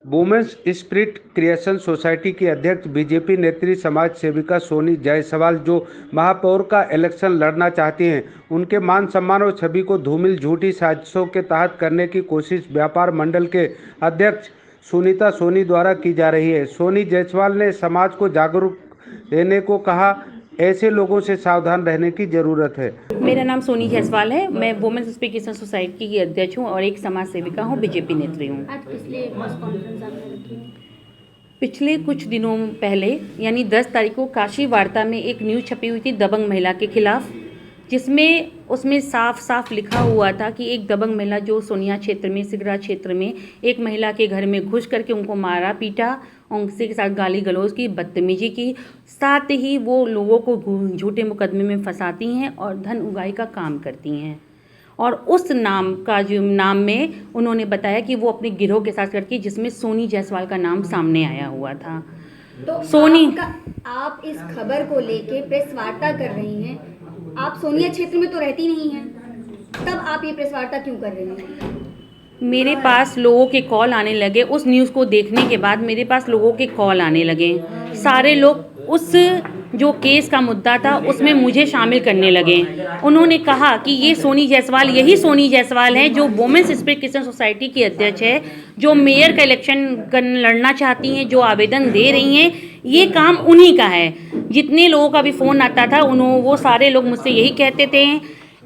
Women's spirit creation society की अध्यक्ष BJP नेत्री समाज सेविका सोनी जायसवाल जो महापौर का इलेक्शन लड़ना चाहती हैं, उनके मान सम्मान और छवि को धूमिल झूठी साजिशों के तहत करने की कोशिश व्यापार मंडल के अध्यक्ष सुनीता सोनी द्वारा की जा रही है। सोनी जायसवाल ने समाज को जागरूक रहने को कहा, ऐसे लोगों से सावधान रहने की जरूरत है। मेरा नाम सोनी जायसवाल है। मैं वुमेन्स स्पीकिंग सोसाइटी की अध्यक्ष हूँ और एक समाज सेविका हूँ, बीजेपी नेत्री हूँ। आज किस लिए प्रेस कॉन्फ्रेंस आपने रखी है? पिछले कुछ दिनों पहले यानी 10 तारीख को काशी वार्ता में एक न्यूज़ छपी हुई थी दबंग महिला के खिलाफ, जिसमें उसमें साफ साफ लिखा हुआ था कि एक दबंग महिला जो सोनिया क्षेत्र में, सिगरा क्षेत्र में एक महिला के घर में घुस करके उनको मारा पीटा, उनसे के साथ गाली गलौज की, बदतमीजी की, साथ ही वो लोगों को झूठे मुकदमे में फंसाती हैं और धन उगाही का काम करती हैं। और उस नाम में उन्होंने बताया कि वो अपने गिरोह के साथ करके, जिसमें सोनी जायसवाल का नाम सामने आया हुआ था। तो सोनी आप इस खबर को लेके प्रेस वार्ता कर रही हैं। आप सोनिया क्षेत्र में तो रहती नहीं हैं, तब आप ये प्रेस वार्ता क्यों कर रही हैं? मेरे पास लोगों के कॉल आने लगे। उस न्यूज़ को देखने के बाद मेरे पास लोगों के कॉल आने लगे। सारे लोग उस जो केस का मुद्दा था उसमें मुझे शामिल करने लगे। उन्होंने कहा कि ये सोनी जायसवाल, यही सोनी जायसवाल है जो वुमेन्स स्पिरिट क्रिएशन सोसाइटी की अध्यक्ष है, जो मेयर का इलेक्शन लड़ना चाहती हैं, जो आवेदन दे रही हैं, ये काम उन्हीं का है। जितने लोगों का भी फ़ोन आता था वो सारे लोग मुझसे यही कहते थे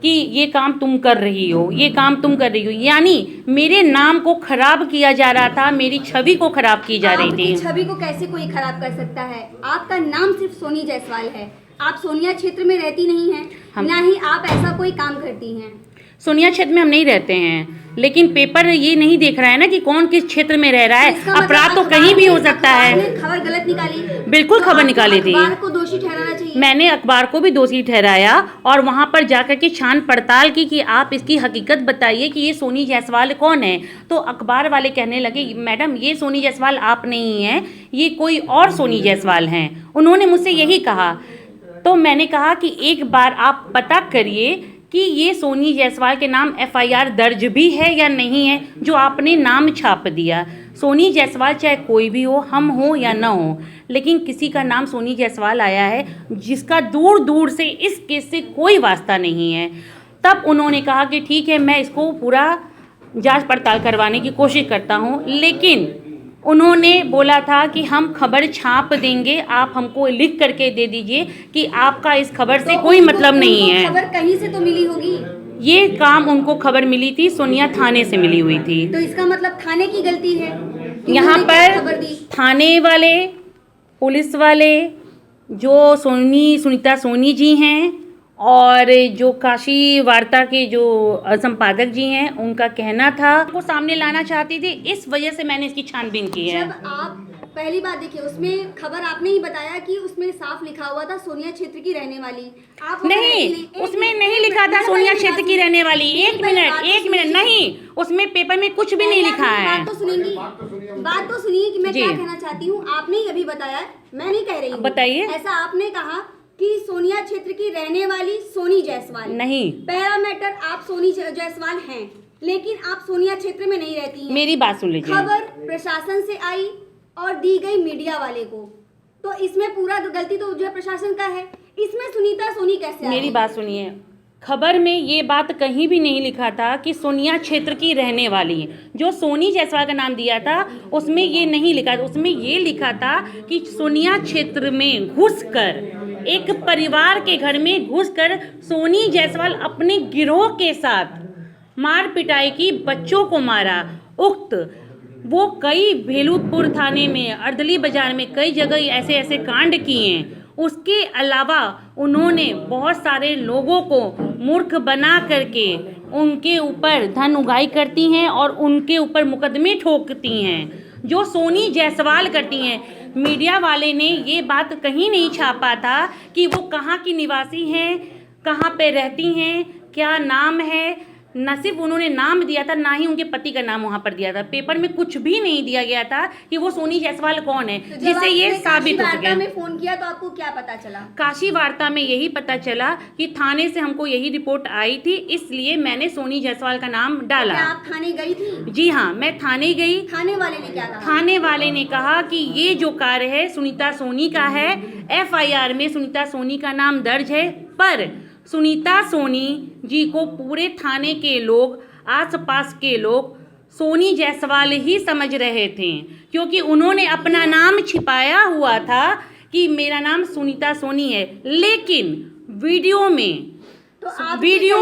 कि ये काम तुम कर रही हो, ये काम तुम कर रही हो। यानी मेरे नाम को खराब किया जा रहा था, मेरी छवि को खराब की जा रही थी। छवि को कैसे कोई खराब कर सकता है? आपका नाम सिर्फ सोनी जायसवाल है। आप सोनिया क्षेत्र में रहती नहीं हैं, ना ही आप ऐसा कोई काम करती हैं। सोनिया क्षेत्र में हम नहीं रहते हैं, लेकिन पेपर ये नहीं देख रहा है ना कि कौन किस क्षेत्र में रह रहा है। अपराध तो कहीं भी हो सकता है। खबर गलत निकाली, बिल्कुल खबर निकाली थी। अखबार को दोषी ठहराना चाहिए। मैंने अखबार को भी दोषी ठहराया और वहां पर जाकर के छान पड़ताल की कि आप इसकी हकीकत बताइए कि ये सोनी जायसवाल कौन है। तो अखबार वाले कहने लगे, मैडम ये सोनी जायसवाल आप नहीं हैं, ये कोई और सोनी जायसवाल हैं। उन्होंने मुझसे यही कहा। तो मैंने कहा कि एक बार आप पता करिए कि ये सोनी जायसवाल के नाम FIR दर्ज भी है या नहीं है, जो आपने नाम छाप दिया। सोनी जायसवाल चाहे कोई भी हो, हम हो या ना हो, लेकिन किसी का नाम सोनी जायसवाल आया है जिसका दूर दूर से इस केस से कोई वास्ता नहीं है। तब उन्होंने कहा कि ठीक है, मैं इसको पूरा जांच पड़ताल करवाने की कोशिश करता हूँ, लेकिन उन्होंने बोला था कि हम खबर छाप देंगे, आप हमको लिख करके दे दीजिए कि आपका इस खबर से कोई मतलब नहीं है। खबर कहीं से तो मिली होगी। ये काम उनको खबर मिली थी, सोनिया थाने से मिली हुई थी। तो इसका मतलब थाने की गलती है। यहाँ पर थाने वाले, पुलिस वाले, जो सुनीता सोनी जी हैं और जो काशी वार्ता के जो संपादक जी हैं, उनका कहना था वो सामने लाना चाहती थी। इस वजह से मैंने इसकी छानबीन की है। जब आप पहली बात देखिए, उसमें खबर आपने ही बताया कि उसमें साफ लिखा हुआ था सोनिया क्षेत्र की रहने वाली। आप नहीं, उसमें नहीं लिखा था सोनिया क्षेत्र की रहने वाली। एक मिनट नहीं, उसमें पेपर में कुछ भी नहीं लिखा है। बात तो सुनिए कि मैं क्या कहना चाहती हूँ। आपने ही अभी बताया, मैं नहीं कह रही हूँ। बताइए। ऐसा आपने कहा कि सोनिया क्षेत्र की रहने वाली सोनी जायसवाल नहीं। पहला मैटर, आप सोनी जायसवाल हैं, लेकिन आप सोनिया क्षेत्र में नहीं रहती हैं। मेरी बात सुन लीजिए। खबर प्रशासन से आई और दी गई मीडिया वाले को, तो इसमें पूरा गलती तो जो है प्रशासन का है। इसमें सुनीता सोनी कैसे? मेरी बात सुनिए, खबर में ये बात कहीं भी नहीं लिखा था कि सोनिया क्षेत्र की रहने वाली है। जो सोनी जायसवाल का नाम दिया था उसमें ये नहीं लिखा था। उसमें ये लिखा था कि सोनिया क्षेत्र में घुसकर, एक परिवार के घर में घुसकर सोनी जायसवाल अपने गिरोह के साथ मार पिटाई की, बच्चों को मारा। उक्त वो कई भेलूपुर थाने में, अर्दली बाजार में कई जगह ऐसे कांड किए हैं। उसके अलावा उन्होंने बहुत सारे लोगों को मूर्ख बना करके उनके ऊपर धन उगाही करती हैं और उनके ऊपर मुकदमे ठोकती हैं, जो सोनी जायसवाल करती हैं। मीडिया वाले ने ये बात कहीं नहीं छापा था कि वो कहाँ की निवासी हैं, कहाँ पे रहती हैं, क्या नाम है, न सिर्फ उन्होंने नाम दिया था, ना ही उनके पति का नाम वहां पर दिया था। पेपर में कुछ भी नहीं दिया गया था कि वो सोनी जायसवाल कौन है, तो जब जिससे ये आपने साबित हो काशी वार्ता सके। में फोन किया तो आपको क्या पता चला? काशी वार्ता में यही पता चला कि थाने से हमको यही रिपोर्ट आई थी, इसलिए मैंने सोनी जायसवाल का नाम डाला। क्या आप थाने गई थी? जी हाँ, मैं थाने गई। थाने वाले ने क्या कहा? थाने वाले ने कहा कि ये जो कार्य है सुनीता सोनी का है, एफआईआर में सुनीता सोनी का नाम दर्ज है, पर सुनीता सोनी जी को पूरे थाने के लोग, आसपास के लोग सोनी जायसवाल ही समझ रहे थे, क्योंकि उन्होंने अपना नाम छिपाया हुआ था कि मेरा नाम सुनीता सोनी है। लेकिन वीडियो में तो आप वीडियो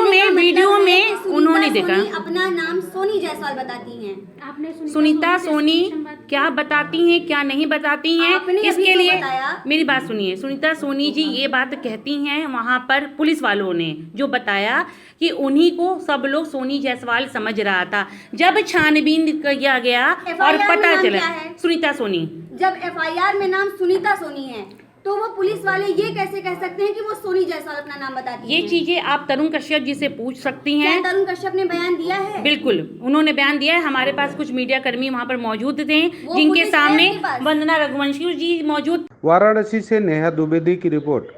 में उन्होंने देखा अपना नाम सोनी जायसवाल बताती हैं। आपने सुनीता सोनी क्या बताती हैं, क्या नहीं बताती हैं, आपने अभी इसके तो लिए बताया। मेरी बात सुनिए। सुनीता सोनी जी ये बात कहती हैं वहाँ पर पुलिस वालों ने जो बताया कि उन्हीं को सब लोग सोनी जायसवाल समझ रहा था। जब छानबीन किया गया और FIR में पता नाम चला क्या है? सुनीता सोनी, जब एफआईआर में नाम सुनीता सोनी है तो वो पुलिस वाले ये कैसे कह सकते हैं कि वो सोनी जायसवाल अपना नाम बताती ये हैं? चीजें आप तरुण कश्यप जी से पूछ सकती क्या हैं। तरुण कश्यप ने बयान दिया है? बिल्कुल, उन्होंने बयान दिया है। हमारे पास कुछ मीडिया कर्मी वहाँ पर मौजूद थे, वो जिनके फुटेज है सामने आपके पास? वंदना रघुवंशी जी मौजूद। वाराणसी से नेहा द्विवेदी की रिपोर्ट।